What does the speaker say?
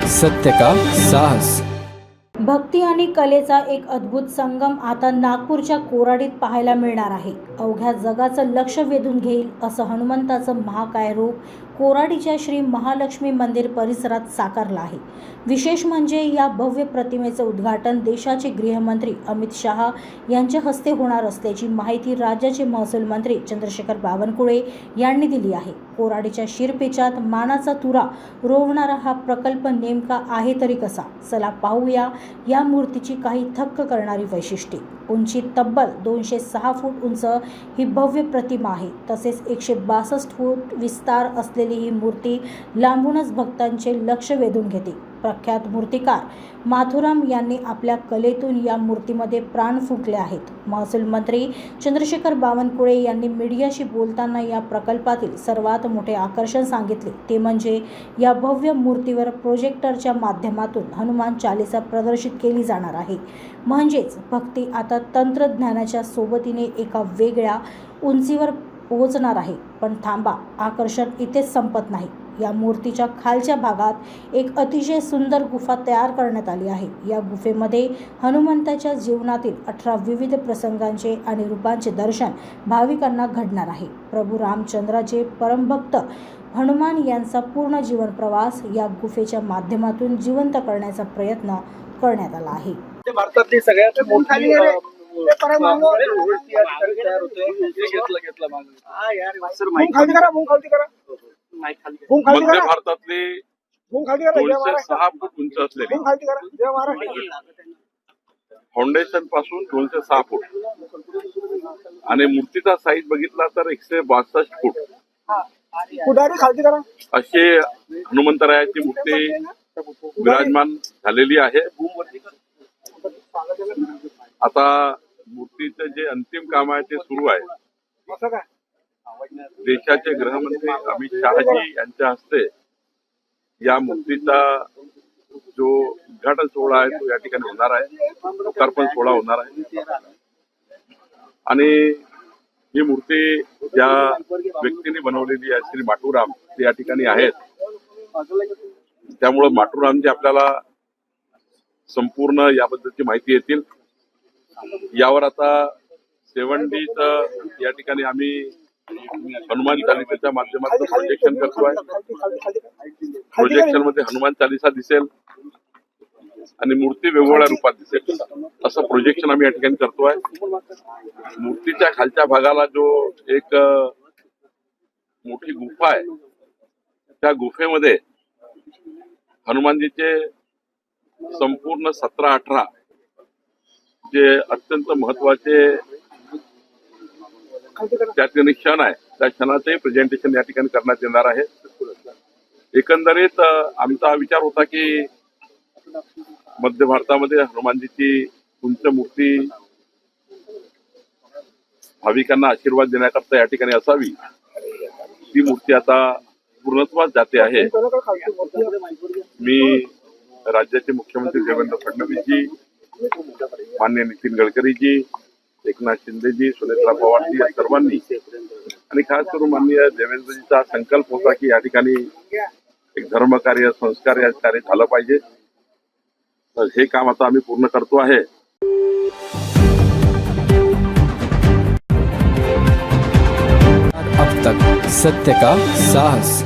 सत्य का साहस। भक्ती आणि कलेचा एक अद्भुत संगम आता नागपूरच्या कोराडीत पाहायला मिळणार आहे। अवघ्या जगाचं लक्ष वेधून घेईल असं हनुमंताचं महाकाय रूप कोराडीच्या श्री महालक्ष्मी मंदिर परिसरात साकारलं आहे। विशेष म्हणजे या भव्य प्रतिमेचं उद्घाटन देशाचे गृहमंत्री अमित शहा यांच्या हस्ते होणार असल्याची माहिती राज्याचे महसूल मंत्री चंद्रशेखर बावनकुळे यांनी दिली आहे। कोराडीच्या शिरपेचात मानाचा तुरा रोवणारा हा प्रकल्प नेमका आहे तरी कसा, चला पाहूया या मूर्तीची काही थक्क करणारी वैशिष्ट्ये। उंची तब्बल 206 फूट उंच ही भव्य प्रतिमा आहे। तसेच 162 फूट विस्तार असलेली ही मूर्ती लांबूनच भक्तांचे लक्ष वेधून घेते। प्रख्यात मूर्तिकार माथुराम यांनी आपल्या कलेतून या मूर्तीमध्ये प्राण फुंकले आहेत। महसूल मंत्री चंद्रशेखर बावनकुळे यांनी मीडियाशी बोलताना या प्रकल्पातील सर्वात मोठे आकर्षण सांगितले ते म्हणजे या भव्य मूर्तीवर प्रोजेक्टरच्या माध्यमातून हनुमान चालीसा प्रदर्शित केली जाणार आहे। म्हणजेच भक्ती आता तंत्रज्ञानाच्या सोबतीने एका वेगळ्या उंचीवर पोहोचणार आहे। पण थांबा, आकर्षण इथेच संपत नाही। या मूर्तीच्या खालच्या भागात एक अतिशय सुंदर गुफा तयार करण्यात आली आहे। या गुफेमध्ये हनुमंताच्या जीवनातील 18 विविध प्रसंगांचे आणि रूपांचे दर्शन भाविकांना घडणार आहे। प्रभू रामचंद्राचे परमभक्त हनुमान यांचा पूर्ण जीवन प्रवास या गुफेच्या माध्यमातून जिवंत करण्याचा प्रयत्न करण्यात आला आहे। भारतातली सगळ्यात मोठी मध्य भारतातली 206 फूट उंच असलेली फाउंडेशन पासून 206 फूट आणि मूर्तीचा साईज बघितला तर 162 फूट अशी हनुमंतरायाची मूर्ती विराजमान झालेली आहे। आता मूर्तीचं जे अंतिम काम आहे ते सुरू आहे। देशाचे गृहमंत्री अमित शहाजी यांच्या हस्ते या मूर्तीचा जो उद्घाटन सोहळा आहे तो या ठिकाणी होणार आहे, लोकार्पण सोहळा होणार आहे। आणि ही मूर्ती ज्या व्यक्तीने बनवलेली आहे श्री माथुराम ते या ठिकाणी आहेत, त्यामुळे माथुरामजी आपल्याला संपूर्ण याबद्दलची माहिती येतील। यावर आता 7Dच या ठिकाणी आम्ही हनुमान चालिसेच्या माध्यमातून प्रोजेक्शन करतोय। प्रोजेक्शन मध्ये हनुमान चालिसा दिसेल आणि मूर्ती वेगवेगळ्या रूपात दिसेल असं प्रोजेक्शन आम्ही या ठिकाणी करतोय। मूर्तीच्या खालच्या भागाला जो एक मोठी गुफा आहे त्या गुफेमध्ये हनुमानजीचे संपूर्ण 17-18 जे अत्यंत महत्वाचे त्याचे क्षण आहे त्या क्षणाचे प्रेझेंटेशन या ठिकाणी करण्यात येणार आहे। एकंदरीत आमचा विचार होता की मध्य भारतामध्ये हनुमानजीची उंच मूर्ती भाविकांना आशीर्वाद देण्याकरता या ठिकाणी असावी, ती मूर्ती आता पूर्णत्वास जाते आहे। मी राज्याचे मुख्यमंत्री देवेंद्र फडणवीसजी, माननीय नितीन गडकरीजी, एकनाथ शिंदेजी, सुनेत्रा पवारजी या सर्वांनी आणि खास करून माननीय देवेंद्रजीचा संकल्प होता की या ठिकाणी एक धर्मकार्य संस्कार या कार्य झालं पाहिजे। तर हे काम आता आम्ही पूर्ण करतो आहे। अब तक सत्य का साहस।